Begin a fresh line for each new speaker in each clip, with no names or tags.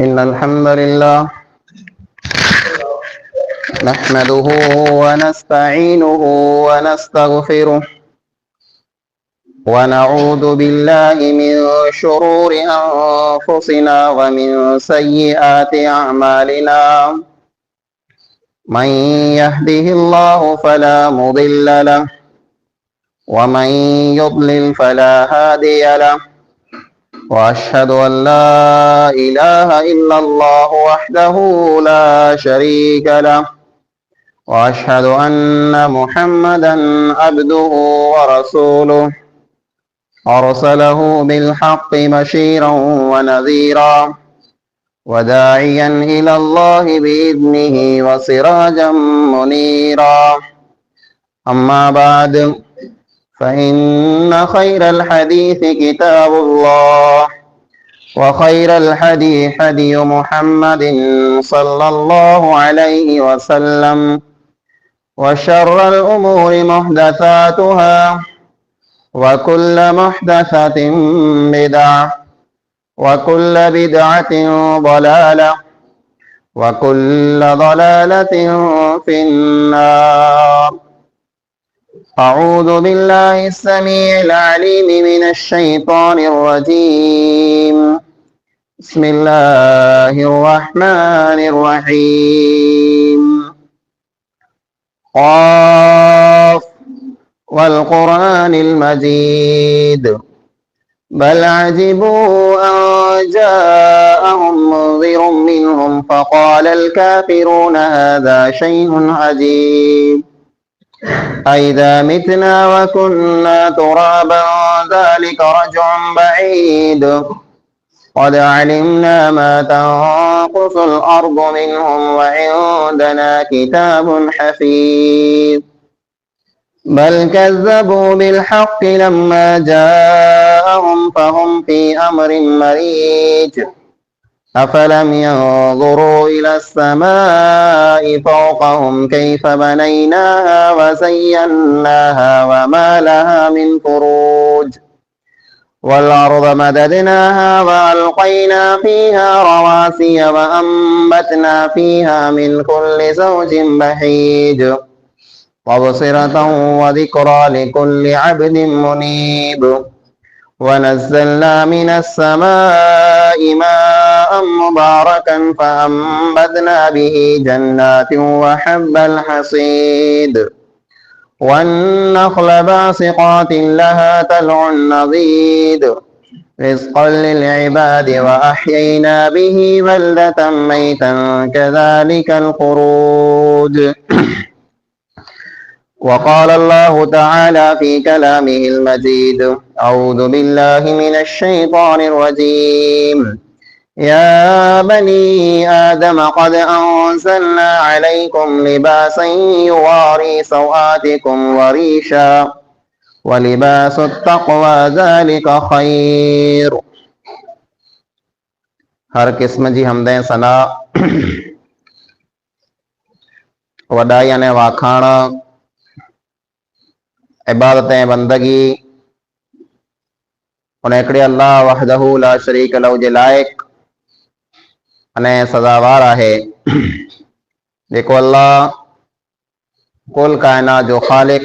إن الحمد لله نحمده ونستعينه ونستغفره ونعوذ بالله من شرور أنفسنا ومن سيئات أعمالنا. من يهده الله فلا مضل له ومن يضلل فلا هادي له، وأشهد أن لا إله إلا الله وحده لا شريك له، وأشهد أن محمدا عبده ورسوله أرسله بالحق بشيرا ونذيرا وداعيا إلى الله بإذنه وسراجا منيرا. أما بعد، فإن خير الحديث كتاب الله، وخير الهدي هدي محمد صلى الله عليه وسلم، وشر الأمور محدثاتها، وكل محدثة بدعة، وكل بدعة ضلالة، وكل ضلالة في النار. أعوذ بالله السميع العليم من الشيطان الرجيم. بسم الله الرحمن الرحيم. قاف والقرآن المجيد بل عجبوا أن جاءهم منذر منهم فقال الكافرون هذا شيء عجيب أئذا متنا وكنا ترابا ذلك رجع بعيد قد علمنا ما تنقص الأرض منهم وعندنا كتاب حفيظ بل كذبوا بالحق لما جاءهم فهم في أمر مريج أفلم ينظروا إلى السماء فوقهم كيف بنيناها وزيناها وما لها من فروج والأرض مددناها وألقينا فيها رواسي وأنبتنا فيها من كل زوج بهيج تبصرة وذكرى لكل عبد منيب ونزلنا من السماء ماء مباركا فأنبتنا به جنات وحب الحصيد والنخل باسقات لها طلع نضيد رزقا للعباد وأحيينا به بلدة ميتا كذلك الخروج. وقال الله تعالى في كلامه المجيد: أعوذ بالله من الشيطان الرجيم. يا بني آدم قد أنزلنا عليكم لباسا يواري سوآتكم وريشا ولباس التقوى ذلك خير. हर किस्म जी हमदें सना वॾाई अने वाखाण इबादत ऐं बंदगी उन हिकिड़े अल्लाह वहदहू ला शरीक लहू जे लाइक़ अने सज़ावार आहे, जेको अल्लाह कुल कायनात जो ख़ालिक,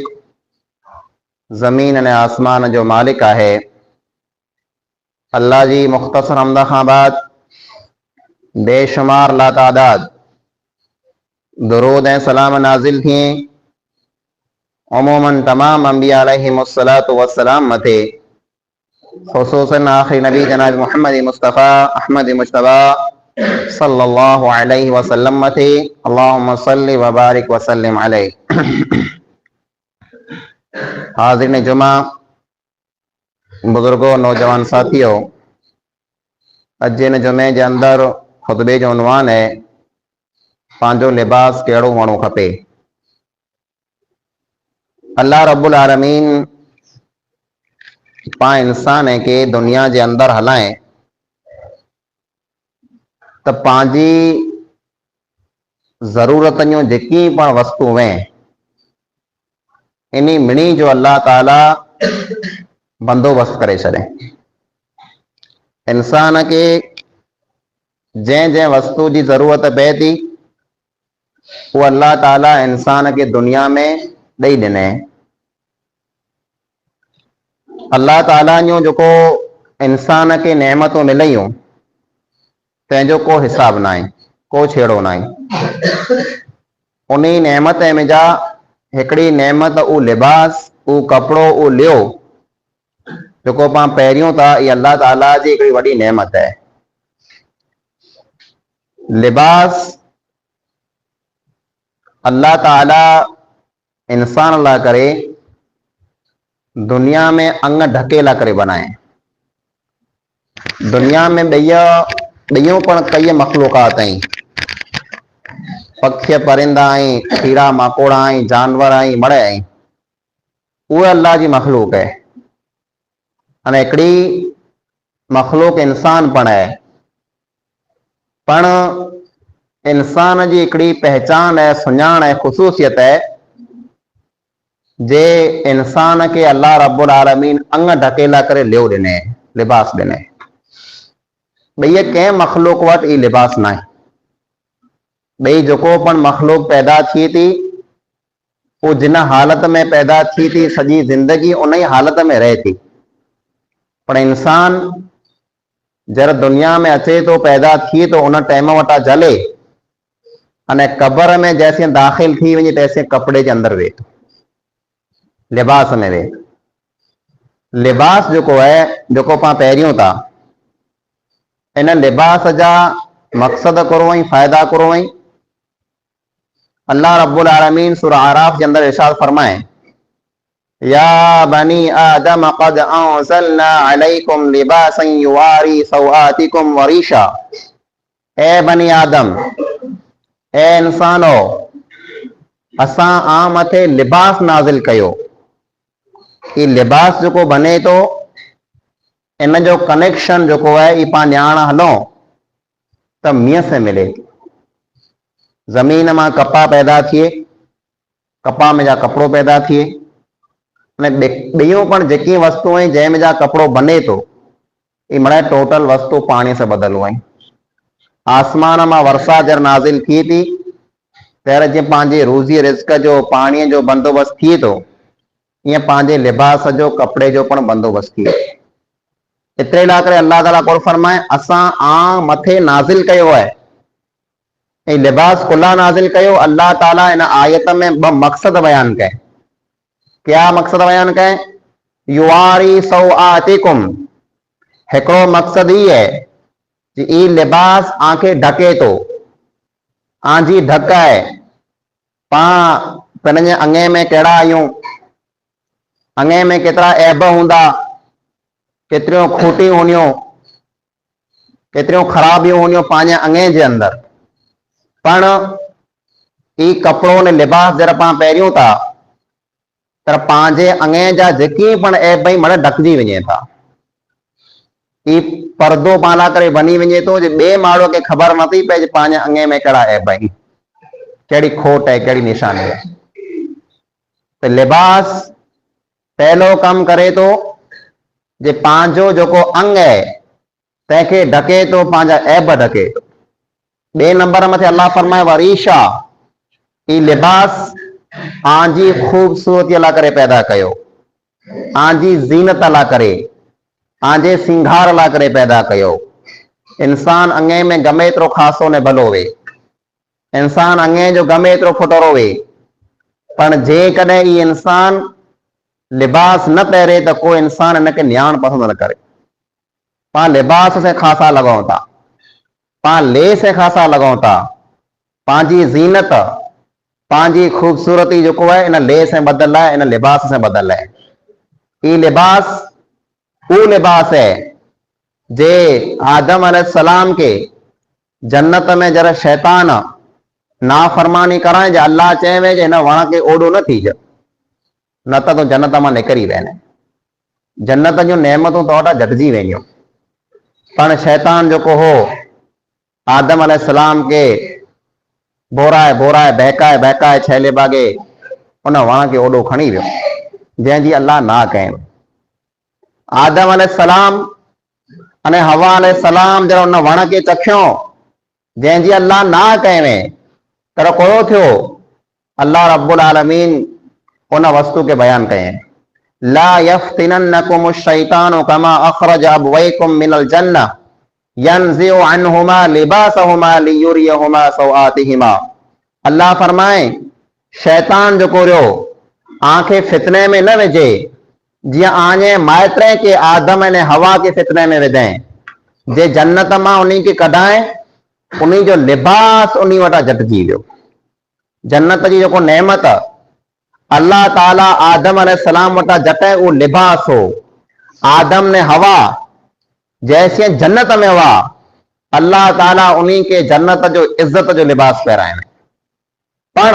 ज़मीन अने आसमान जो मालिक आहे। अल्लाह जी मुख़्तसर हमद खां बाद बेशुमार लातादाद दुरूद ऐं सलाम नाज़िल थिए अमूमन तमाम अंबिया अलैहिमुस्सलातु वस्सलाम मथे, खुसूसन आखिरी नबी जनाब मोहम्मद मुस्तफ़ा अहमद मुश्तबा सल्लल्लाहु अलैहि वसल्लम मथे। अल्लाहुम्मा सल्लि व बारिक व सल्लिम अलैहि। हाज़िरीन जुमा, बुजुर्गों, नौजवान साथियों, अज इन जुमे जे अंदर खुतबे जो उनवान है पांजो लिबास कहिड़ो हुअणो खपे। अल्लाह रब्बुल आलमीन पा इंसान के दुनिया के अंदर हलाए तो पांजी जरूरत जेकी पण वस्तु हैं इन मिणी जो अल्लाह ताला बंदोबस्त करे छे। इंसान के जै जै वस्तु की जरूरत पए थी वो अल्लाह ताला इंसान के दुनिया में ॾेई ॾिने। अल्लाह ताला जूं जेको इंसान के नेमतूं मिलयूं तंहिंजो को हिसाब ना आहे, को छेड़ो ना आहे। उन्हीं नेमत में जा हिकड़ी नेमत उ लिबास, उ कपड़ो, उ लियो जेको पां पहिरियों था, ये अल्लाह ताला जी हिकड़ी वॾी नेमत है। लिबास अल्लाह ताला इंसान ला करे दुनिया में अंग ढकेला करे बनाए। दुनिया में ॿियूं पण कई मखलूकात आहिनि, पक्षी परिंदा आहिनि, कीड़ा मकोड़ा आहिनि, जानवर आहिनि, मड़ आहिनि, उहे अल्लाह जी मखलूक है। अने हिकिड़ी मखलूक इंसान पण है। पण इंसान जी हिकिड़ी पहचान है, सुञाण है, ख़ुसूसियत है जे इंसान के अल्लाह रब्बुल आलमीन अंग ढकेला करे लियो ॾिने, लिबास ॾिने। ॿई कंहिं मखलूक वटि ई लिबास न आहे। ॿई जेको पण मखलूक पैदा थिए थी वो जिन हालत में पैदा थी थी सॼी ज़िंदगी उन ही हालत में रहे थी। पर इंसान जर दुनिया में अचे तो, पैदा थिए तो, उन टाइम वटा जले अने कब्र में जैसे दाखिल थी वञे तैसे कपड़े के अंदर वे लिबास में वे। लिबास जेको है, जेको पां पहिरियों था, इन लिबास जा मकसद करो ऐं फ़ायदा करो ऐं अल्लाह रब्बुल आलमीन सूरह आराफ के अंदर इरशाद फरमाए, या बनी आदम क़द अंज़लना अलैकुम लिबासन युवारी सौआतिकुम वरीशा। ए बनी आदम, ए इंसानो, असां आ मथे लिबास नाज़िल कयो। ये लिबास जो बने तो इन जो कनेक्शन जो है ये पां ॼाण हलो तो मीह से मिले। जमीन में कपा पैदा थिए, कपा में जा कपड़ो पैदा थिए, ॿियूं पण जेकी वस्तु आहिनि जंहिंमें जा कपड़ो बने तो ये मड़ा टोटल वस्तु पानी से बदलू आई। आसमान में वर्षा जर नाज़िल थिए थी तर जे पांजे रोज़ी रिज़्क जो पानी जो बंदोबस्त थिए तो, ये पांजे लिबास जो कपड़े जो पण बंदोबस्त थिए। इतने ला करे अल्लाह ताला कुल फरमाए असां आ मथे नाज़िल कयो है, ए लिबास कुल्ला नाज़िल कयो। अल्लाह ताला इन आयत में ब मकसद बयान कए। क्या मकसद बयान कए? युवारी सौआतिकुम, हिकिड़ो मकसद ही है कि ई लिबास आंखे ढके तो, आंजी ढक है। पां पंहिंजे अंगे में कहिड़ा आहियूं, अंगे में केतिरा ऐब हूंदा, केतिरियों खूटियूं हूंदियूं, केतिरियों ख़राबियूं हूंदियूं पंहिंजे अंगे जे अंदर। पण ई कपड़ो ने लिबास जरा पां पहिरियों था तर पंहिंजे अंगे जा जेकी पण ऐब मड़ ढकजी वञे था। ई पर्दो पाला करे बनी वञे तो जे ॿिए माण्हू खे ख़बर नथी पए जे पंहिंजे अंगे में कहिड़ा ऐब आहिनि, कहिड़ी खोट है, कहिड़ी निशानी है। तो लिबास पहलो कम करे तो जे पांजो जोको अंग है तंहिंखे ढके तो, पंहिंजा ऐब ढके तो। बे नंबर मथे अल्लाह फरमाए वरीशा, ई लिबास आंजी खूबसूरती ला करे पैदा कयो, आंजी जीनत ला करे, आंजे सिंगार ला करे पैदा कयो। इंसान अंगे में गमे एतिरो खासो ने भलो वे, इंसान अंगे जो गमे एतिरो फुटरो वे, पण जे कॾहिं ई इंसान लिबास न पहिरे तो कोई इंसान इनके न्याण पसंद न करे। पां लिबास से खासा लगाऊं था, पां ले से खासा लगाऊं था, पांजी जीनत, पांजी खूबसूरती जो है इन ले से बदल है, इन लिबास से बदल है। ये लिबास वो लिबास है जे आदम अलैहिस्सलाम के जन्नत में जरा शैतान नाफरमानी कराए जे अल्लाह चवे जे हिन वण के ओडो न थी जा, न तो जन्नत में निकरी वेने, जन्नत जो नेमतों तोड़ा झटजी वेंदियूं। पण शैतान जो हो आदम अलैहिस्सलाम के बोराए बोराए बहकाए बहकाए छैले बागे उन वण के ओडो खणी वियो जंहिंजी अल्लाह ना कहे। आदम अलैहिस्सलाम अने हवा अलैहिस्सलाम जरा उन वण के चखियो जंहिंजी अल्लाह ना कयवे तर कोड़ो थियो अल्लाह रब्बुल आलमीन उन वस्तु के बयान कये ला यफ्तिनन्नकुम शैतानु कमा अखरज अबवैकुम मिनल जन्नह यनज़िउ अन्हुमा लिबासहुमा लियुरियहुमा सौआतिहिमा। अल्लाह फरमाए शैतान जो कोरियो आंखे फितने में न विझे जिया आने माइत्रे के आदम ने हवा के फितने में विझे जे जन्नत मां उन्हीं के कढाए उन्हीं जो लिबास उन्हीं वटा जटजी वियो। जन्नत जी जो नेमत अल्लाह ताला आदम अलैहिस्सलाम वटा जटे वो लिबास हो। आदम ने हवा जैसे जन्नत में हुआ अल्लाह ताला उन्हीं के जन्नत जो इज्जत जो लिबास पहराए पण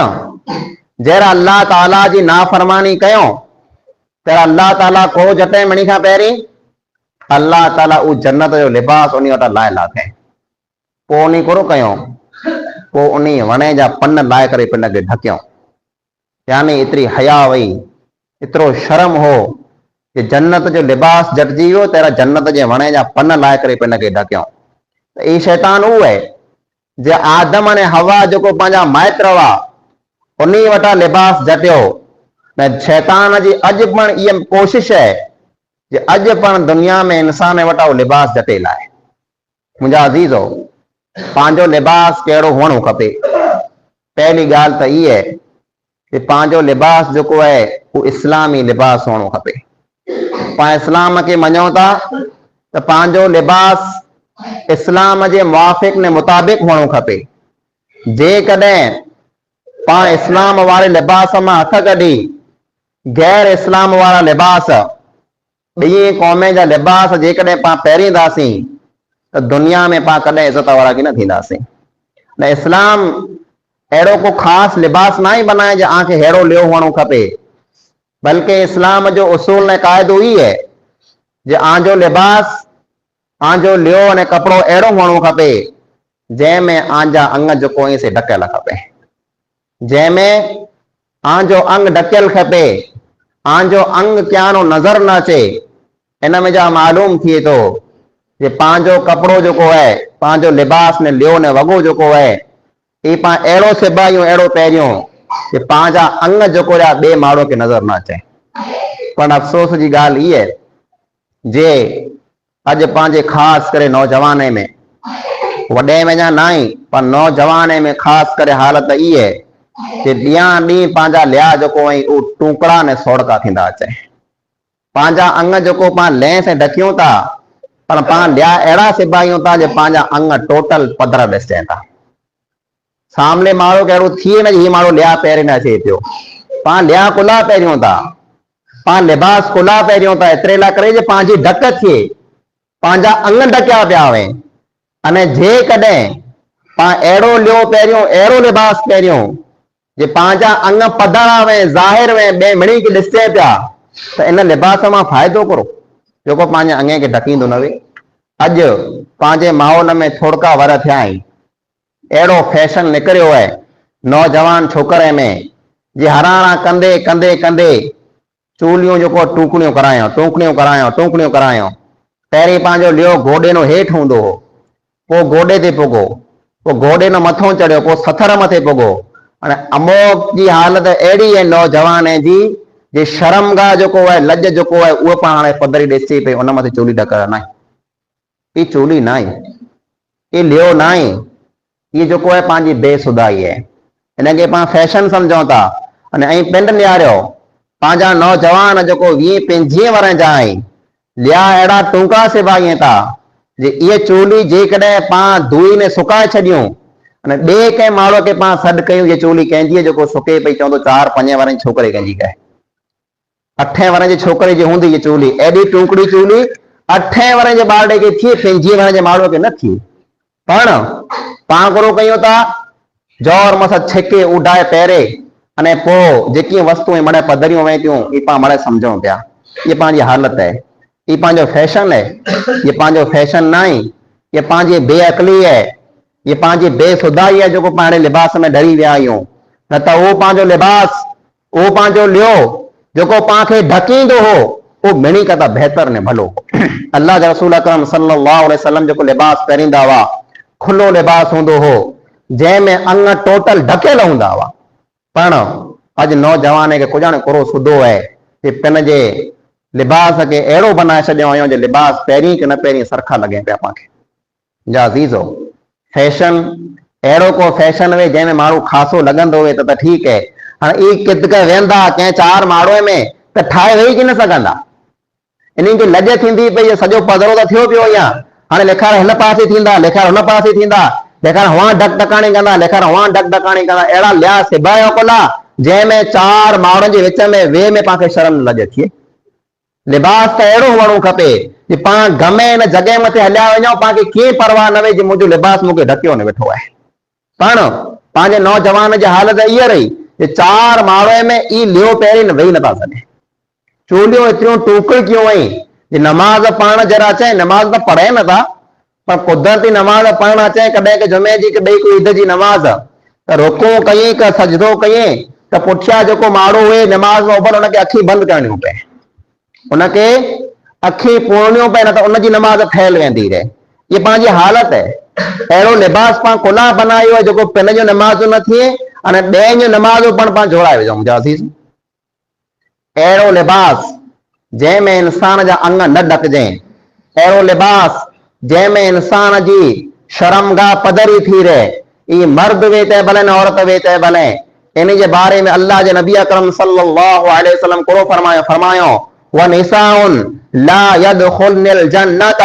जरा अल्लाह ताला जी नाफरमानी कयो तेरा अल्लाह ताला को जटे मणी का पहिरीं अल्लाह ताला उ जन्नत जो लिबास उन्हीं वटा लाए लाथे पो उन्हीं कोरो कयो पो उन्हीं वणे जा पन लाए करे पिन के ढकियो। यानी इतरी हया वई इतरो शर्म हो कि जन्नत जो लिबास जटजी वियो तेरा जन्नत जे वणे जा पन लाए करे पिन के ढकियो। ई शैतान उ है जे आदम ने हवा जो पंहिंजा माइट हुआ उन्हीं वटा लिबास जटियो। शैतान जी अज पण ये कोशिश है जे अज पण दुनिया में इंसान वटा लिबास जटे लाए। मुंहिंजा अज़ीज़ो पंहिंजो लिबास कहिड़ो हुअणो खपे। पहली गाल तो ये है कि पंहिंजो लिबास जो है वो इस्लामी लिबास हुअणो खपे। पां इस्लाम के मञो था तो पंहिंजो लिबास इस्लाम जे मुआफ़िक ने मुताबिक हुअणो खपे। जेकॾहिं पां इस्लाम वारे लिबास मां हथ कढी गैर इस्लाम वारा लिबास ॿी क़ौमे जा लिबास जेकॾहिं पां पहिरींदासीं तो दुनिया में पां कॾहिं इज़त वारा की न थींदासीं। न इस्लाम अहिड़ो को ख़ासि लिबास ना ही बनाए जो आंखे हेड़ो लियो हुअणो खपे बल्कि इस्लाम जो उसूल ने क़ाइदो ही है जे आंजो लिबास आंजो लियो ने कपड़ो अहिड़ो हुअणो खपे जंहिंमें आंजा अंग जो कोई से ढकियल खपे जंहिंमें आंजो अंग ढकियल खपे आंजो अंग क्यानो नजर न अचे। इन में जा मालूम थिए तो जे पंहिंजो कपड़ो जो है पंहिंजो लिबास ने लियो ने वॻो जो है ये पां अहिड़ो सिबायूं अहिड़ो पहिरियों कि पंहिंजा अंग जो ॿिए माण्हू खे नज़र न अचे। पर अफ़सोस जी ॻाल्हि इहा जे अॼु पंहिंजे ख़ासि करे नौजवाने में वॾे में जा ना ही पर नौजवाने में ख़ासि करे हालत इहा है कि ॾींहं ॾींहुं पंहिंजा लिया जो उ टुकड़ा ने सोड़का थींदा अचे। पंहिंजा अंग जो पां लह से ढकियूं था पर पां लिया अहिड़ा सिबायूं था जो पंहिंजा अंग टोटल पधर ॾिसनि था। सामने माण्हू खे अहिड़ो थिए न ही माण्हू लिया पहिरें न अचे पियो। पां लिया कुला पहिरियों था पां लिबास कुला पहिरियों था एतिरे लाइ करे जे पंहिंजी ढक थिए पंहिंजा अंग ढकिया पिया हुए अने जेकॾहिं पां अहिड़ो लियो पहिरियों अहिड़ो लिबास पहिरियों जे पंहिंजा अंग पधर हुए ज़ाहिर हुए ॿिए मिणी खे ॾिसे पिया त इन लिबास मां फ़ाइदो करो जेको पंहिंजे अंगे खे ढकींदो न वे। अॼु पंहिंजे माहौल में थोड़का वर थिया आहिनि अहिड़ो फैशन निकिरियो है नौजवान छोकरे में जे हराणा कंदे कंदे कंदे चूलियूं जो टूकणियूं करायूं। पहिरीं पंहिंजो लियो गोॾे नो हेठि हूंदो हो पोइ गोॾे ते पुगो पोइ गोॾे नो मथो चढ़ियो पोइ सथर मथे पुगो। अने अमोक जी हालत अहिड़ी है नौजवान जी जे शर्मगाह जो है लज जो है उहो पाण हाणे पधरी ॾिसी पई उन मथे चोली ढक न ई चोली ना ये लियो ना ये जो है पंहिंजी बेसुदाई है इनके पां फैशन समझो था अने ऐं पिंड निहारियो पंहिंजा नौजवान जो 20-25 वरनि जा आहिनि लिया अहिड़ा टूका सिबाइनि था जे इहे चोली जेकॾहिं पां धोई ने सुकाए छॾियूं अने ॿिए कंहिं माण्हू खे पां सॾु कयूं ये चोली कंहिंजी जो सुके पई चवंदो 4-5 वरनि जी छोकिरे कंहिंजी कहे 8 वरनि जे छोकिरे जी हूंदी ये चोली एॾी टूकड़ी चोली 8 वरनि जे ॿारड़े खे थिए 25 वरनि जे माण्हू खे न थिए। पण पां गुरू कयूं था जोर मस छिके उडाए पहिरे अने पोइ जेकी वस्तुएं मड़े पधरियूं वही थियूं ये पां मड़े सम्झूं पिया ये पंहिंजी हालत है ये पंहिंजो फैशन है ये पंहिंजो फैशन ना ही ये पंहिंजी बेअकली है ये पंहिंजी बेसुदाई है जो पाण लिबास में डरी विया आहियूं न त उहो पंहिंजो लिबास उहो पंहिंजो लियो जो पां खे ढकींदो हो वो मिणी कदा बेहतर ने भलो। अल्लाह जा रसूल अकरम सल्लल्लाहु अलैहि वसल्लम जो लिबास पहिरींदा हुआ खुलो लिबास हूंदो हो जंहिंमें अंग टोटल ढकियल हूंदा हुआ। पण अॼु नौजवान खे कुॼाणे कोरो सुधो आहे कि पंहिंजे लिबास खे अहिड़ो बनाए छॾियो आहियूं जो लिबास पहिरीं की न पहिरीं सरखा लॻे पिया पाण खे। जा अज़ीज़ो, फैशन अहिड़ो को फैशन हुए जंहिंमें माण्हू ख़ासो लॻंदो हुए त ठीकु आहे। हाणे ई किदक वेंदा कंहिं चार माण्हूअ में त ठाहे वेही की न सघंदा। इन्हनि खे लॼ थींदी पई सॼो पधरो त थियो पियो या हाणे लिखार हिन पासे थींदा, लिखार हुन पासे थींदा, लिखार हुआ ढक ढकाणी कंदा, लिखार हुआ ढक ढकाणी कंदा। अहिड़ा लिहाज़ सिबाया कोला जंहिंमें चार माण्हुनि जे विच में वेह में पाण खे शर्म लॼ थिए। लिबास त अहिड़ो हुअणो खपे कि पाण गमे हिन जॻह मथे हलिया वञूं, पाण खे कीअं परवाह न वे कि मुंहिंजो लिबास मूंखे ढकियो न वेठो आहे। पण पंहिंजे नौजवान जी हालत इहा रही कि चार माण्हुनि में ई लियो पहिरीं न वेही नथा सघे। चोलियूं एतिरियूं टूकड़ क्यों वई कि नमाज़ पढ़ण जरा चए, नमाज़ त पढ़े नथा, पर कुदरती नमाज़ पढ़ण अचे कॾहिं जुमे जी कॾहिं कोई ईद जी नमाज़ त रुकू कयईं का सजदो कयईं त पुठियां जेको माण्हू हुए नमाज़ में उभर हुनखे अखी बंदि करणियूं पए, उनखे अखी पूरणियूं पए, न त उनजी नमाज़ ठहियल वेंदी रहे। ये पंहिंजी हालत है। अहिड़ो लिबास पाण कुला बनायो आहे जेको पंहिंजो नमाज़ न थिए अने ॿियनि जो नमाज़ पाण जोड़ाए विझूं। मुंहिंजा अज़ीज़, अहिड़ो लिबास जंहिंमें इंसान जा अंग न ढकजनि, अहिड़ो लिबास जंहिंमें इंसान जी शर्मगाह पधरी थी रहे, ई मर्द वे ते भले न औरत वे ते भले। इन जे बारे में अल्लाह जे नबी अकरम सल्लल्लाहु अलैहि वसल्लम को फरमायो व निसाउन ला यदखुलनिल जन्नत,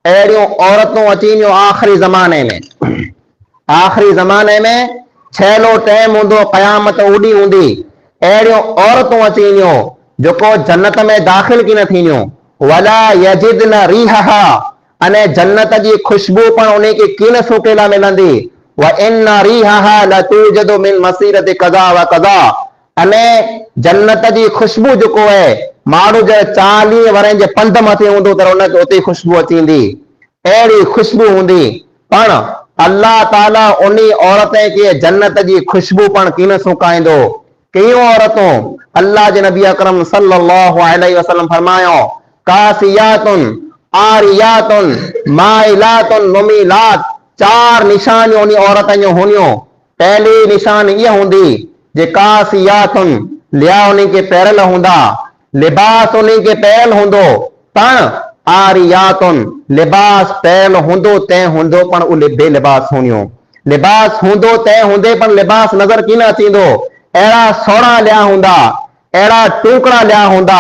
अहिड़ियूं औरतूं अचींदियूं आख़िरी ज़माने में। आख़िरी ज़माने में छहलो टाइम हूंदो, क़यामत ओॾी हूंदी, अहिड़ियूं औरतूं अचींदियूं जेको जन्नत में दाख़िल की न थींदियूं। वला यजिदन रीहहा, अने जन्नत जी खुशबू पण उन खे कीन सुकेला मिलंदी। व इन रीहहा लतूजदु मिन मसीरत कज़ा व कज़ा, अने जन्नत जी खुशबू जेको आहे माण्हू जो 40 वरनि जे पंध मथे हूंदो त उनखे उते खुशबू अचींदी, अहिड़ी खुशबू हूंदी। पण अल्लाह ताला उन औरत खे जन्नत जी खुशबू पण कीन सुकाईंदो। कयूं औरतूं अल्लाह जे नबी अकरम सल्लल्लाहु अलैहि वसल्लम फरमायो कासियातुन आरियातुन माइलातुन मुमिलात, चार निशानियूं उन औरत जूं हुनियूं। पहली निशान इहा हूंदी जे कासियातुन, लिया उन खे पहिरल हूंदा, लिबास उन खे पहिरल हूंदो। पण आरियातुन, लिबास पहिरल हूंदो तंहिं हूंदो पण उहे बेलिबास हूंदियूं। लिबास हूंदो तंहिं हूंदे पण लिबास नज़र कीन अचींदो। अहिड़ा सोड़ा लिया हूंदा, अहिड़ा टुकड़ा लिया हूंदा,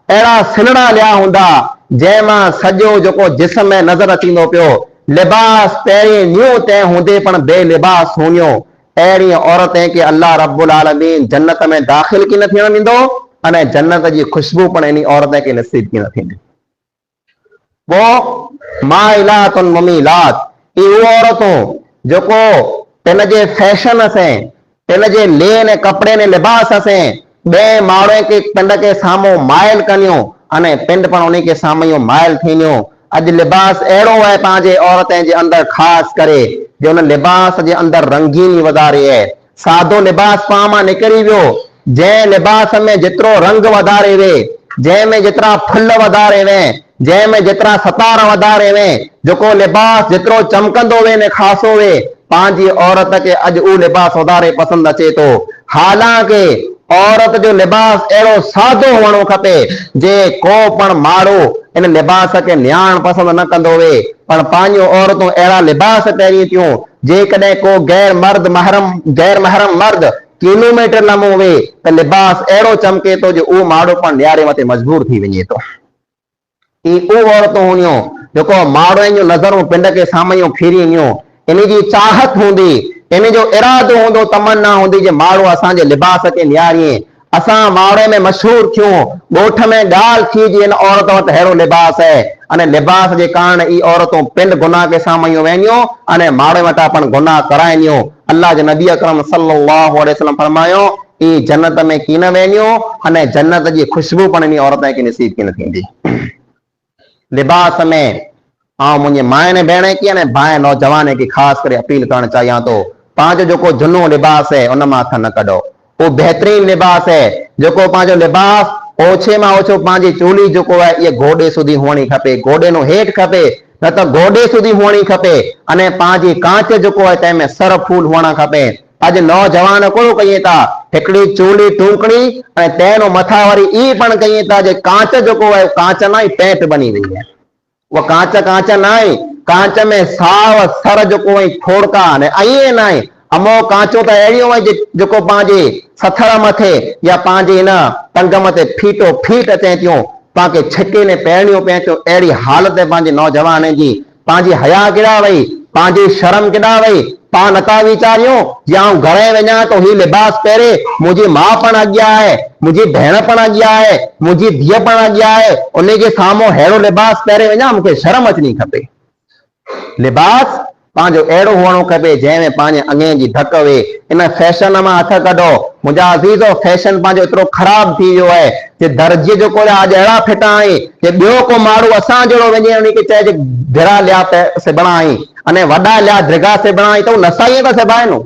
अहिड़ा सिलड़ा लिया हूंदा जंहिंमां सॼो जेको जिस्म में नज़र अचींदो पियो। लिबास पहिरीं न्यू तंहिं हूंदे पण बेलिबास हूंदियूं। अहिड़ी औरतें खे अल्लाह रब्बुल आलमीन जन्नत में दाख़िल की न थियण ॾींदो अने जन्नत जी खुशबू पण इन औरत खे नसीब की न थींदी। पोइ माइलातुन मुमिलात, इहे औरतूं जेको पंहिंजे फैशन से, पंहिंजे लेन कपिड़े ने लिबास से ॿिए माण्हू खे पिंड खे साम्हूं माइल कंदियूं अने पिंड पण उन खे साम्हूं माइल थींदियूं। अॼु लिबास अहिड़ो आहे पंहिंजे औरतें जे अंदरि ख़ासि करे जो उन लिबास जे अंदरि रंगीनी वधारे आहे। सादो लिबास पाण मां निकिरी वियो, जंहिं लिबास में जेतिरो रंग वधारे वे, जंहिंमें जेतिरा फुल वधारे वे, जंहिंमें जेतिरा सतार वधारे वे, जेको लिबास जेतिरो चमकंदो वे ने ख़ासो वे, पंहिंजी औरत खे अॼु उहो लिबास वधारे पसंदि अचे थो। हालांकि औरत जो लिबास अहिड़ो सादो हुअणो खपे जे को पण माण्हू इन लिबास खे न्याण पसंदि न कंदो वे, पर पंहिंजूं औरतूं अहिड़ा लिबास पहिरियूं थियूं जेकॾहिं को गैर महरम मर्द किलोमीटर लम्हो वे त लिबास अहिड़ो चमके थो जो उहो माण्हू पण न्यारे मथे मजबूर थी वञे थो। उहे औरतूं हूंदियूं जेको माण्हुनि जूं नज़रूं पिंड खे साम्हूं फिरींदियूं। इन जी चाहत हूंदी, इन जो इरादो हूंदो, तमन्ना हूंदी जे माण्हू असांजे लिबास खे निहारे, असां माण्हू में मशहूर थियूं, ॻोठ में ॻाल्हि थी जी इन औरत वटि अहिड़ो लिबास आहे। अने लिबास जे कारण ई औरतूं पिंड गुनाह खे साम्हूं वेंदियूं अने माण्हू वटां पण गुनाह कराईंदियूं। अल्लाह जे नबी अकरम सल्लल्लाहु अलैहि वसल्लम फरमायो ई जन्नत में कीन वेंदियूं अने जन्नत जी खुशबू पण इन औरत खे नसीब कीन थींदी। लिबास में मुंहिंजे माइने भेण खे अने भाउ नौजवान खे ख़ासि करे अपील करणु चाहियां थो, पंहिंजो जेको झुनो लिबास है उन मां हथ न कढो। वो बेहतरीन लिबास है जेको पंहिंजो लिबास ओछे मां ओछो पंहिंजी चोली जेको आहे इहे गोॾे सुधी हुअणी खपे, गोॾे नो हेठि खपे, न त गोॾे सुधी हुअणी खपे अने पंहिंजी कांच जेको आहे तंहिंमें सर फूल हुअणु खपे। अॼु नौजवान कोन कयूं था हिकिड़ी चूली टूकणी ऐं तंहिं मथां वरी ई पण कयूं था जे कांच जेको आहे कांच न पेंट बनी वई आहे। वो कांच कांच न आहे, कांच में साव सर जेको आहे फोड़का ने ईअं न आहे। अमो कांचो त अहिड़ियूं आहे जेको पंहिंजे सथर मथे या पंहिंजे हिन टंग मथे फीटो फीट अचे थियूं, तव्हांखे छिके ने पहिरणियूं पए थियूं। अहिड़ी हालत पंहिंजे नौजवान जी, पंहिंजी हया केॾा वई, पंहिंजी शर्म केॾा वई। पाण नथा वीचारियूं जे आउं घरे वञा तो ही लिबास पहिरे, मुंहिंजी माउ पण अॻियां आहे, मुंहिंजी भेण पण अॻियां आहे, मुंहिंजी धीअ पण अॻियां आहे, उनजे साम्हूं अहिड़ो लिबास पहिरे वञा, मूंखे शर्म अचणी खपे। लिबास पंहिंजो अहिड़ो हुअणो खपे जंहिंमें पंहिंजे अंगे जी ढक वे। इन फैशन मां हथ कढो मुंहिंजा अज़ीज़ो। फैशन पंहिंजो एतिरो ख़राब थी वियो आहे जे दर्जी जेको अॼु अहिड़ा फिटा आहे जे ॿियो को माण्हू असां जहिड़ो वञे उनखे चए जे भिरा लिया सिबणाई अने वॾा लिया धिगा सिबणाई त नसाईअ था सिबाइनि,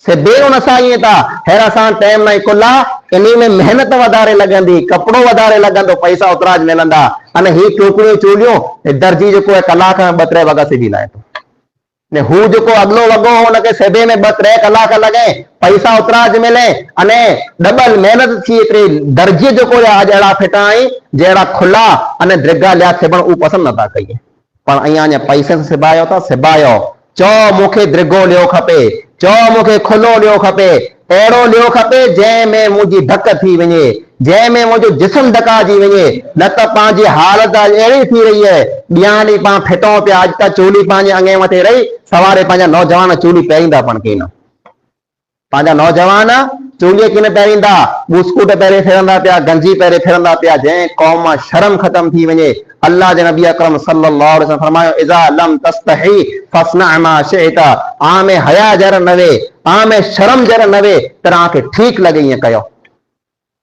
सिबेरो नसाईअ था। हेरा सां टाइम न कुला इन में मेहनत वधारे लॻंदी, कपिड़ो वधारे लॻंदो, पैसा उतराज मिलंदा। अने ही टोकरियूं चूलियूं दर्जी जेको आहे कलाक में 2-3 वॻा सिबी लाए थो ने हू जेको अॻिलो वॻो हुनखे सिबे में 2-3 कलाक लॻे, पैसा उतराज मिले अने डबल महिनत थी। एतिरी दर्जी जेको आहे अॼु अहिड़ा फिटा आहिनि जहिड़ा खुला अने धिगा लिया सिबण उहो पसंदि नथा कयूं। पर अञा पैसे सिबायो था, सिबायो। चओ मूंखे धिगो लियो खपे, चओ मूंखे खुलो लियो खपे, अहिड़ो लियो खपे जंहिंमें मुंहिंजी ढक थी वञे, जंहिंमें मुंहिंजो जिस्म ढकाइजी वञे। न त पंहिंजी हालत अहिड़ी थी रही आहे, ॿिया ॾींहं पाण फिटूं पिया। अॼु त चोली पंहिंजे अंगे मथे रही, सवारे पंहिंजा नौजवान चोली पहिरींदा पण कोन। पंहिंजा नौजवान चोली किन पहिरींदा, बुस्कुट पहिरे फिरंदा पिया, गंजी पहिरे फिरंदा पिया। जंहिं क़ौम मां शर्म ख़तम थी वञे। अल्लाह जे नबी अकरम सल्लल्लाहु अलैहि वसल्लम फरमायो इज़ा लम तस्तही फस्ना मा शिअता। आमे हया जर नवे, आमे शर्म जर नवे त तव्हांखे ठीक लॻे ईअं कयो,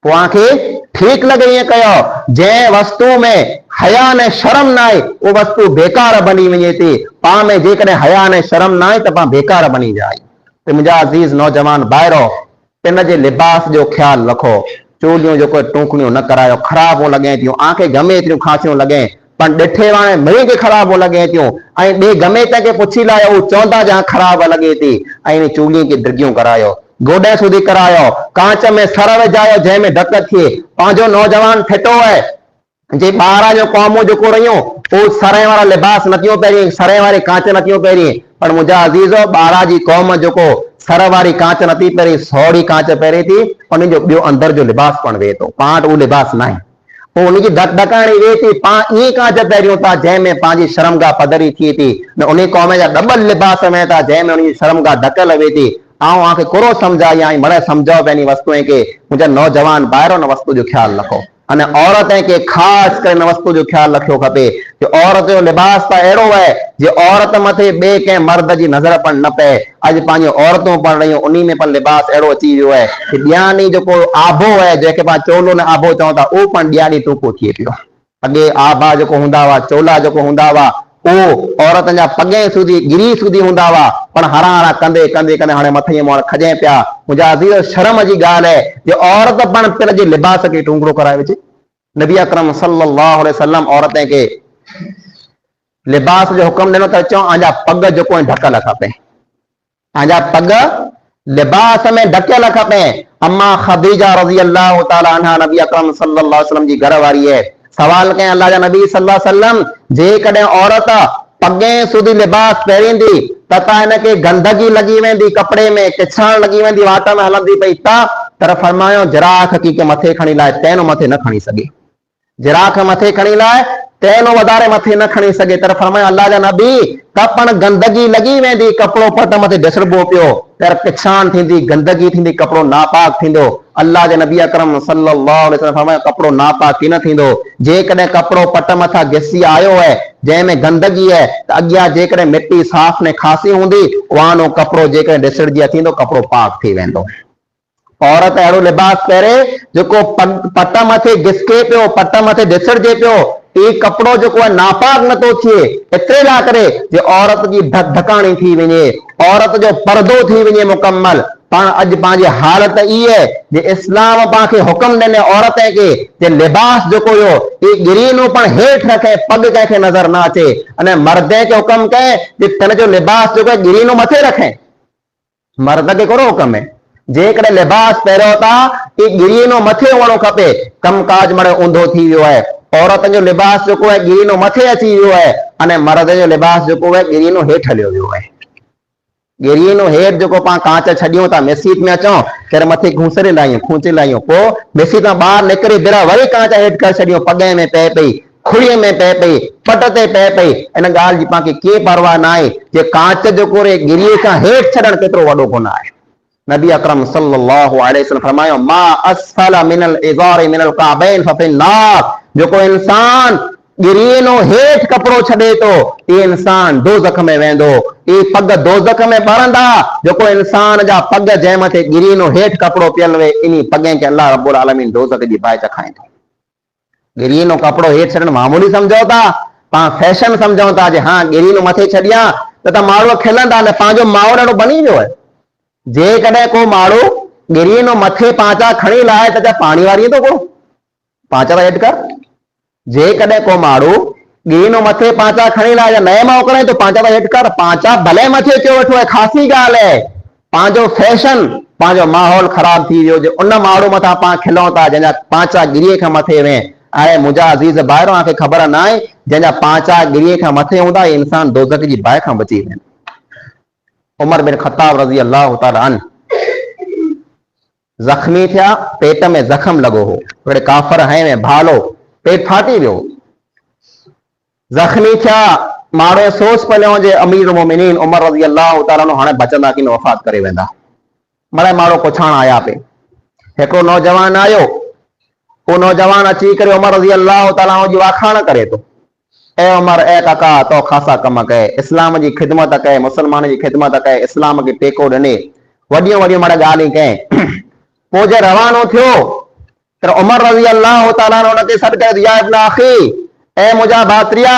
तव्हांखे ठीक लॻे ईअं कयो। जंहिं वस्तु में हया ने शर्म न आहे उहो वस्तु बेकार बनी वञे थी। पाण में जेकॾहिं हया ने शर्म न आहे त पाण बेकार बनी जाए। त मुंहिंजा अज़ीज़ नौजवान भाइरो इन जे लिबास जो ख्याल रखो। चोलियूं जेको टूकणियूं न करायो, ख़राब हो लॻे थियूं, आंखें गमे थियूं खांसियूं लॻे, पर ॾिठे वाणे मिड़ी खे ख़राब हो लॻे थियूं। ऐं ॿिए गमे ते खे पुछी लायो हू चवंदा जहां ख़राब लॻे थी। ऐं चोलियूं खे धिगियूं करायो, गोॾे सुधी करायो, कांच में सर विझायो जंहिंमें ढक थिए। पंहिंजो नौजवान फिटो आहे जे ॿाहिरां जो क़ौमूं जेको रहियूं उहो सरे वारा लिबास नथियूं पहिरीं, सरे वारी कांच नथियूं पहिरीं। पर मुंहिंजा अज़ीज़ो ॿाहिरां जी क़ौम जेको सर वारी कांच नथी पहिरीं, सौड़ी कांच पहिरे थी, उन जो ॿियो अंदर जो लिबास पण वेहे थो। पाण उहो लिबास न आहे, पोइ उनजी ढकाइणी वेहे थी। पाण ईअं कांच पहिरियूं था जंहिंमें पंहिंजी शर्मगाह पधरी थिए थी, न उन क़ौम जा डबल लिबास में था जंहिंमें उनजी शर्मगाह ढकियल वेहे थी। आऊं आंखे कोरो सम्झाई आई मड़े सम्झाओ पंहिंजी वस्तुअ खे। मुंहिंजा नौजवान ॿाहिरो न वस्तु जो ख्याल रखो। अने औरत खे ख़ासि करे इन वस्तु जो ख्याल रखियो खपे कि औरत जो लिबास त अहिड़ो आहे जे औरत मथे ॿिए कंहिं मर्द जी नज़र पण न पए। अॼु पंहिंजूं औरतूं पण रहियूं उन में पण लिबास अहिड़ो अची वियो आहे कि ॾियानी जेको आबो आहे, जंहिंखे पाण चोलो न आबो चऊं था, उहो पण ॾियानी टोपो थिए पियो। अॻे आबा जेको हूंदा हुआ, चोला जेको हूंदा हुआ, उहो औरतुनि जा पॻे सुधी गिरी सुधी हूंदा हुआ, पण हरा हरा कंदे कंदे कंदे हाणे मथे माण्हू खॼे पिया। मुंहिंजा अज़ीज़ शर्म जी ॻाल्हि आहे जे औरत पण पंहिंजे लिबास खे टुंगड़ो कराए विझे। नबी अकरम सल्लल्लाहु अलैहि वसल्लम औरतें खे लिबास जो हुक्म ॾिनो त चओ अञा पग जेको ढकियल खपे, अञा पग लिबास में ढकियल खपे। अम्मा खदीजा रज़ी अल्लाह ताला अन्हा नबी अकरम सल्लल्लाहु अलैहि वसल्लम जी घर वारी आहे। सवाल कयईं अल्लाह जा नबी सल्लल्लाहु अलैहि वसल्लम जेकॾहिं औरत पगे सुधी लिबास पहिरींदी त हिनखे गंदगी लॻी वेंदी, कपिड़े में किछाण लॻी वेंदी, वाट में हलंदी पई त फरमायो जिराख की मथे खणी लाए, तैनो मथे न खणी सघे। जिराख मथे खणी लाए तैनो वधारे मथे न खणी सघे। तर फरमायो अल्लाह जा नबी त पण गंदगी लॻी वेंदी, कपिड़ो पट मथे ॾिसणबो पियो, तर किछाण थींदी, गंदगी थींदी, कपिड़ो नापाक थींदो। अल्लाह जे नबी अकरम सल्लल्लाहु अलैहि वसल्लम फरमायो कपिड़ो नापाक की न थींदो। जेकॾहिं कपिड़ो पट मथां घिसी आयो आहे जंहिंमें गंदगी आहे त अॻियां जेकॾहिं मिटी साफ़ ने खासी हूंदी, उहानो कपिड़ो जेकॾहिं ॾिसणजी थींदो, कपिड़ो पाक थी वेंदो। औरत अहिड़ो लिबास पहिरे जेको पट मथे घिसके पियो, पट मथे ॾिसणजे पियो, ई कपिड़ो जेको आहे नापाक नथो थिए। एतिरे लाइ करे जे औरत जी ढकाणी थी वञे, औरत जो पर्दो थी वञे मुकम्मल। पाण अॼु पंहिंजी हालत ई है जे इस्लाम पांखे हुक्म ॾिने औरत के जे लिबास जेको हुयो ई गिरीनो पण हेठि रखे, पग कंहिंखे नज़र न अचे, अने मर्द खे हुक्म कए जे तन जो लिबास जेको गिरीनो मथे रखे। मर्द खे कहिड़ो हुक्म है, जेकॾहिं लिबास पहिरियों था ई गिरीनो मथे हुअणो खपे, कमकाज मड़े ऊंधो थी वियो आहे। औरत जो लिबास जेको आहे गिरीनो मथे अची वियो आहे, अने मर्द जो लिबास जेको आहे गिरीनो हेठि हलियो वियो आहे। गिरीनो हेठि जेको पाण कांच छॾियूं था, मस्जिद में अचूं ત્યારે मथे खूंसरे लायूं, खूंचे लायूं, पोइ मस्जिद मां ॿाहिरि निकिरी बिरा वरी कांच हेठि करे छॾियूं, पॻे में पए पई, खुड़ीअ में पए पई, पट ते पए पई। इन ॻाल्हि जी पाण खे के परवाह न आहे जे कांच जेको गिरीअ खां हेठि छॾणु केतिरो वॾो गुनाह आहे। नबी अकरम सल्लल्लाहु अलैहि वसल्लम फरमायो मा अस्फल मिनल इज़ार मिनल काबैन फफिन्नार, जेको इंसान गिरीनो हेठि कपिड़ो छॾे थो ये इंसान दोज़ख में वेंदो, ये पग दोज़ख में ॿरंदा। जेको इंसान जा पग जंहिं मथे गिरीनो हेठि कपिड़ो पियल वे, इन पगनि खे अल्लाह रब्बुल आलमीन दोज़ख जी बाहि चखाईंदो। गिरीनो कपिड़ो हेठि छॾणु मामूली सम्झो था, पाण फैशन सम्झूं था जे हाँ गिरीनो मथे छॾियां त माण्हू खिलंदा, न पंहिंजो माहौल अहिड़ो बनी वियो आहे। जेकॾहिं को माण्हू गिरीनो मथे पांचा खणी लाहे त पाणी वारी तो को पांचा हेठि कर। जेकॾहिं को माण्हू गिरीनो मथे पांचा खणी लाहे नए मां करे तो पांचा हेठि कर, पांचा भले मथे अचो वेठो आहे, ख़ासी ॻाल्हि आहे। पंहिंजो फैशन, पंहिंजो माहौल ख़राब थी वियो जे उन माण्हू मथां पाण खिलूं था जंहिंजा पांचा गिरीअ खां मथे वे। ऐं मुंहिंजा अज़ीज़ भाइरो खे ख़बर न आहे जंहिंजा पांचा गिरीअ खां मथे हूंदा इंसान दोज़ख जी बाहि खां बची वेंदो। उमर बिन ख़त्ताब रज़ी अल्लाह तआला अन्हु ज़ख्मी थिया, पेट में ज़ख्म लॻो हो, वड़े काफ़र हंय में भालो, पेट फाटी वियो। ज़ख्मी थिया, माण्हू सोच पियो जे अमीर मोमिनीन उमर रज़ी अल्लाह तआला अन्हु हाणे बचंदा कि न वफ़ात करे वेंदा। मड़े माण्हू पुछण आया पे, हिकिड़ो नौजवान आयो, वो नौजवान अची करे उमर रज़ी अल्लाह तआला अन्हु जी वाखाण करे तो, ए उमर ए काका तो ख़ासा कम कए, इस्लाम जी ख़िदमत कए, मुसलमान जी ख़िदमत कए, इस्लाम खे टेको ॾिने, वॾियूं वॾियूं मड़े ॻाल्हियूं कए। पोइ जे रवानो थियो त उमर रज़ी अल्लाह तआला अन्हु उनखे सॾु करे या इब्न अखी, ए मुंहिंजा भातिरिया,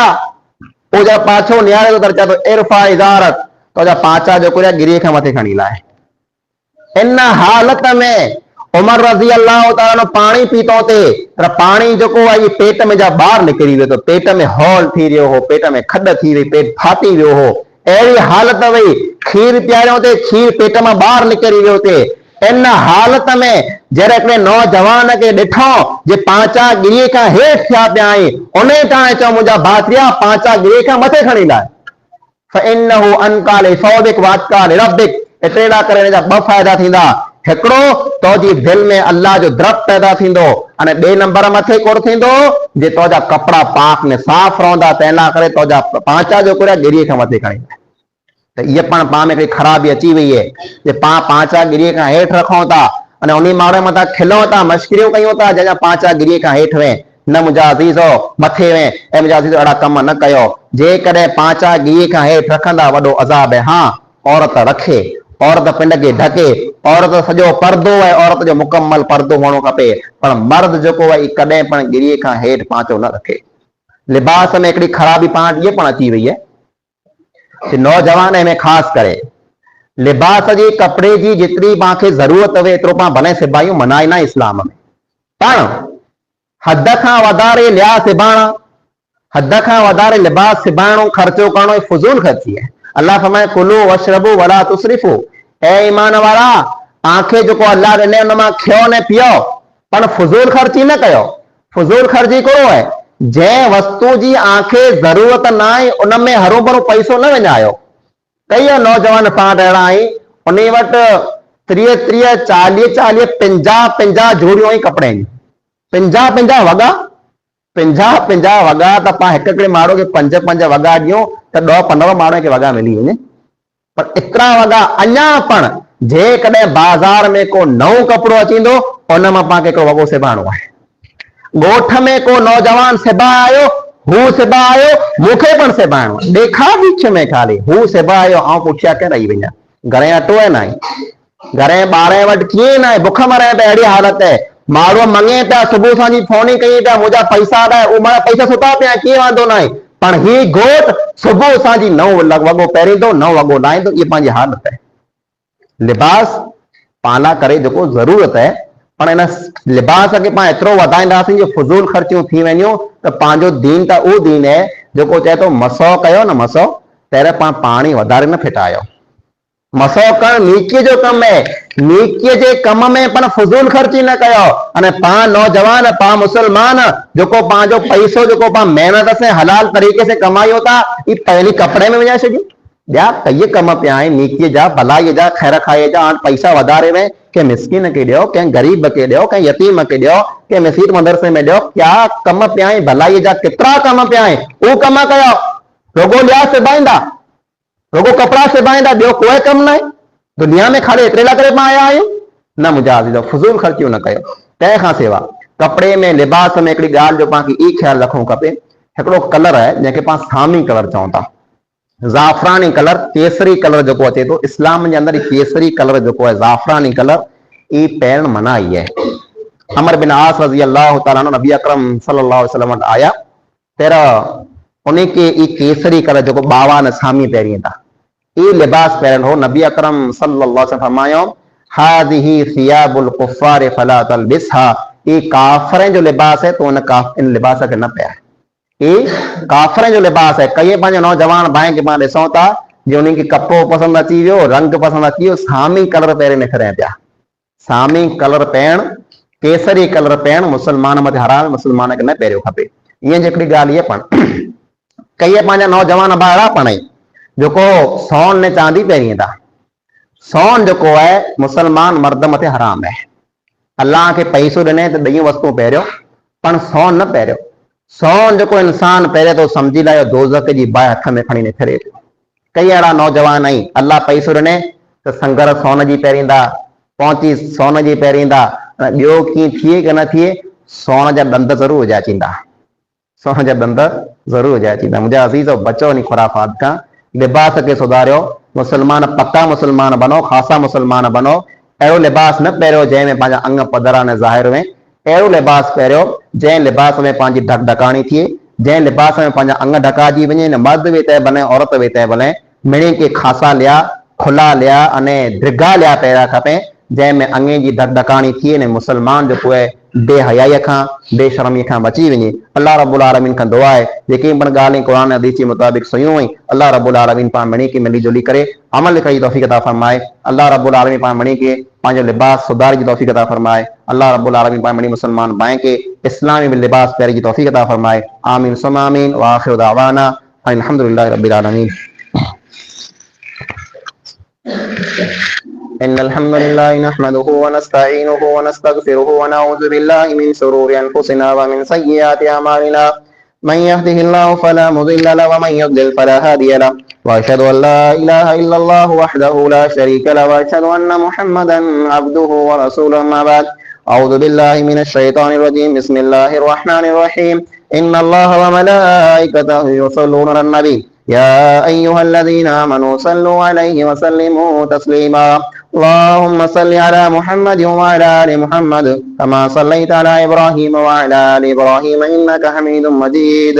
पोइ जा पाछो निहारे तो चए तो इरफा इज़ारक, तो जा पांचा जेको गिरीअ खां मथे खणी लाहे। इन हालत में उमर रज़ी अल्लाह तआला पानी पीतो थे, पर पानी जेको आहे पेट में जा ॿाहिरि निकिरी वियो तो, पेट में हॉल थी वियो हो, पेट में खॾ थी वई, पेट फाटी वियो हो, अहिड़ी हालत वई, खीर पीआरियो थे, खीर पेट मां ॿाहिरि निकिरी वियो थे। इन हालत में जॾहिं हिकिड़े नौजवान खे ॾिठो जे पांचा गिरीअ खां हेठि थिया पिया आहिनि, उन टाणे चयो मुंहिंजा भातिरिया पांचा गिरीअ खां मथे खणी लाए। फइन्नहु अनका लिसौबिक वातका लिरब्बिक, एतिरा करे हिन जा ॿ फ़ाइदा थींदा। हिकिड़ो तो जी दिल में अल्लाह जो द्रब पैदा थींदो, अने ॿिए नंबर मथे कोड़ थींदो जे तो जा कपड़ा पाक में साफ़ रहंदा, तंहिं करे तो जा पांचा जो कुड़ा गिरीअ खां मथे खणी त इहा पाण में हिकिड़ी ख़राबी अची वई आहे जे पाण पांचा गिरीअ खां हेठि रखूं था अने उन माण्हू मथां खिलूं था, मश्करियूं कयूं था जंहिंजा पांचा गिरीअ खां हेठि वे। न मुंहिंजा अज़ीज़ो मथे वे, ऐं मुंहिंजा अज़ीज़ो अहिड़ा कम न कयो। जेकॾहिं पांचा गिरीअ खां हेठि रखंदा वॾो अज़ाब आहे। हाँ औरत रखे, औरत पिंड खे ढके, औरत सॼो पर्दो आहे, औरत जो मुकम्मल पर्दो हुअणो खपे, पर मर्द जेको आहे कॾहिं पण गिरीअ खां हेठि पांचो न रखे। लिबास में हिकिड़ी ख़राबी पाण इहा पण अची वई आहे नौजवान में ख़ासि करे लिबास जी कपिड़े जी जेतिरी पांखे ज़रूरत हुए एतिरो पाण भले सिबायूं, मनाई न इस्लाम में, पर हद खां वधारे लिहाज़ सिबाइणा, हद खां वधारे लिबास सिबाइणो, ख़र्चो करणो फुज़ूल ख़र्ची आहे। अल्लाह फरमाए कुलू वशरबू वला तुसरिफू, ए ईमान वारा आंखे जेको अल्लाह ॾिने उन मां खियो न पियो, पर फुज़ूल ख़र्ची न कयो। फुज़ूल ख़र्ची कहिड़ो आहे, जंहिं वस्तु जी आंखे ज़रूरत न आहे उन में हरू भरू पैसो न विञायो। कई नौजवान पाण अहिड़ा आहिनि उन वटि 30 40 50 जोड़ियूं ई कपिड़े जी, 50 वॻा, 50 वॻा त पाण हिकु माण्हू खे 5 वॻा ॾियूं त 10 15 माण्हू खे वॻा मिली वञे, पर एतिरा वॻा अञा पण जेकॾहिं बाज़ार में को नओं कपिड़ो अचींदो उन मां पाण खे हिकिड़ो वॻो सिबाइणो आहे। ॻोठ में को नौजवान सिबायो, हू सिबायो, मूंखे पण सिबाइणो, ॾेखा विच में खाली हू सिबायो, ऐं पुठियां के रही वञा, घणे अटो आहे न घणे ॿारनि वटि कीअं न आहे, बुख मरे पे अहिड़ी हालत है। माण्हू मंगे पिया, सुबुह सांजी फोन ई कई पिया मुंहिंजा पैसा अॾाए, उहा पैसा सुठा पिया, कीअं वांदो न आहे, पर ही घोट सुबुह सांजी नओं वॻो पहिरींदो, नओं वॻो लाहींदो, इहा पंहिंजी हालत आहे। लिबास पाला करे जेको ज़रूरत है पण इन लिबास खे पाण एतिरो वधाईंदासीं जो फुज़ूल ख़र्चियूं थी वञूं त पंहिंजो दीन त उहो दीन है जेको चए थो मसो कयो न मसो पहिरियों पाण पाणी वधारे न फिटायो। मसो करणु नीकीअ जो कमु है, नीकीअ जे कम में पण फुज़ूल ख़र्ची न कयो। अने पाण नौजवान पाण मुसलमान जेको पंहिंजो पैसो जेको पाण महिनत से हलाल तरीक़े से कमायो था ई पहली कपिड़े में विझाए छॾियूं। ॿिया कई कम पिया आहिनि नीकीअ जा भलाई जा ख़ैर खाए जा। हाणे पैसा वधारे में कंहिं मिसकिन खे ॾियो, कंहिं ग़रीब खे ॾियो, कंहिं यतीम खे ॾियो, कंहिं मसीत मदरसे में ॾियो। क्या कम पिया आहिनि भलाई जा, केतिरा कम पिया आहिनि, उहो कम कयो। रुगो लिहाज़ सिबाईंदा, रुगो कपिड़ा सिबाईंदा, ॿियो कोई कमु न आहे दुनिया में। खाली एतिरे लाइ करे मां आया आहियूं न मुंहिंजा अज़ीज़, फुज़ूल ख़र्चियूं न कयो। तंहिंखां सवाइ कपिड़े में लिबास में हिकिड़ी ॻाल्हि जो पाण खे ई ख़्यालु रखणु खपे, हिकिड़ो कलर आहे जंहिंखे पाण सामी कलर चऊं था, ज़ाफ़रानी कलर, केसरी कलर जेको अचे थो इस्लाम जे अंदरि केसरी कलर जेको आहे ज़ाफ़रानी कलर ई पहिरियों मनाही आहे। अमर बिन आस रज़ी अल्लाह तआला अन्हु नबी अकरम सल्लल्लाहु अलैहि वसल्लम वटि आया, पहिरियों उन खे ई केसरी कलर जेको 52 सामी पहिरीं था ई लिबास पहिरियों हो। नबी अकरम सल्लल्लाहु अलैहि वसल्लम फरमायो हाज़िही सियाबुल कुफ़ार फला तलबिसहा, ई काफ़िरनि जो लिबास है तो इन लिबास खे न पाए। ये काफ़िरनि जो लिबास है। कई पंहिंजे नौजवान भाई खे पाण ॾिसूं था जो उन्हनि खे कपिड़ो पसंदि अची वियो, रंग पसंदि अची वियो, सामी कलर पहिरें निकिरनि पिया। सामी कलर पहिरण, केसरी कलर पहिरण मुसलमान मथे हराम, मुसलमान खे न पहिरियों खपे। ईअं जी हिकिड़ी ॻाल्हि इहा पण कई पंहिंजा नौजवान भाउ अहिड़ा पण आहिनि जेको सोन ने चांदी पहिरीं था। सोन जेको आहे मुसलमान मर्द मथे हराम है। अल्लाह खे पैसो ॾिने त ॾही वस्तू पहिरियों पण सोन न पहिरियों। सोन जेको इंसान पहिरे तो समझी लायो दोज़ख जी बाहि हथ में खणी निकिरे। कई अहिड़ा नौजवान आहिनि अल्लाह पैसो ॾिने त संगर सोन जी पहिरींदा, पहुची सोन जी पहिरींदा, ॿियो कीअं थिए की न थिए सोन जा ॾंद ज़रूरु विझाचींदा, सोन जा ॾंद ज़रूरु विझाचींदा। मुंहिंजा अज़ीज़ बचो नी खुराफात खां, लिबास खे सुधारियो, मुसलमान पक्का मुसलमान बनो, ख़ासा मुसलमान बनो। अहिड़ो लिबास न पहिरियो जंहिंमें पंहिंजा अंग पधरा न ज़ाहिर में, अहिड़ो लिबास पहिरियो जंहिं लिबास में पंहिंजी ढकाणी थिए, जंहिं लिबास में पंहिंजा अंग ढकाइजी वञे, न मर्द बि तंहिं भले औरत बि तंहिं भले, मिणी के ख़ासा लिया, खुला लिया अने ड्रिगा लिया पहिरियां खपे, जंहिंमें अंगे जी ढकाणी थिए ने मुसलमान जेको आहे बेहयाईअ खां बेशर्मीअ खां बची वञे। अल्लाह रब्बुल आलमीन खां दुआ आहे जेके पण ॻाल्हियूं क़ुरान हदीस जे मुताबिक़ सयूं आहिनि, अल्लाह रब्बुल आलमीन पाण मिणी के मिली जुली करे अमल कई तौफ़ीक़ अता फरमाए। अल्लाह रब्बुल आलमीन पाण मिणी के पंहिंजो लिबास सुधार जी तौफ़ीक़ अता फरमाए। अल्लाह रब्बुल आलमीन पाण मिणी मुसलमान भाई के इस्लामी में लिबास पहिरे जी तौफ़ीक़ अता फरमाए। आमीन सुम्मा आमीन व आखिरु दावाना अल्हम्दुलिल्लाहि रब्बिल आलमीन। إن الحمد لله نحمده ونستعينه ونستغفره ونعوذ بالله من شرور أنفسنا ومن سيئات أعمالنا من يهده الله فلا مضل له ومن يضلل فلا هادي له وأشهد أن لا إله إلا الله وحده لا شريك له وأشهد أن محمدا عبده ورسوله أما بعد أعوذ بالله من الشيطان الرجيم بسم الله الرحمن الرحيم إن الله وملائكته يصلون على النبي يا أيها الذين آمنوا صلوا عليه وسلموا تسليما اللهم صل على محمد وعلى آل محمد كما صليت على إبراهيم وعلى آل إبراهيم إنك حميد مجيد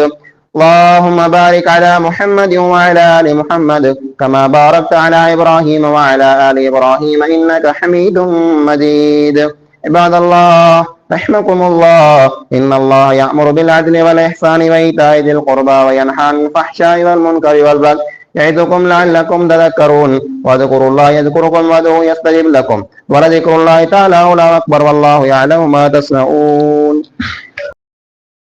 اللهم بارك على محمد وعلى آل محمد كما باركت على إبراهيم وعلى آل إبراهيم إنك حميد مجيد عباد الله رحمكم الله إن الله يأمر بالعدل والإحسان وإيتاء ذي القربى وينهى عن الفحشاء والمنكر والبغي يعظكم لعلكم تذكرون واذكروا الله يذكركم وادعوه يستجب لكم ولذكر الله تعالى أكبر والله يعلم ما تصنعون.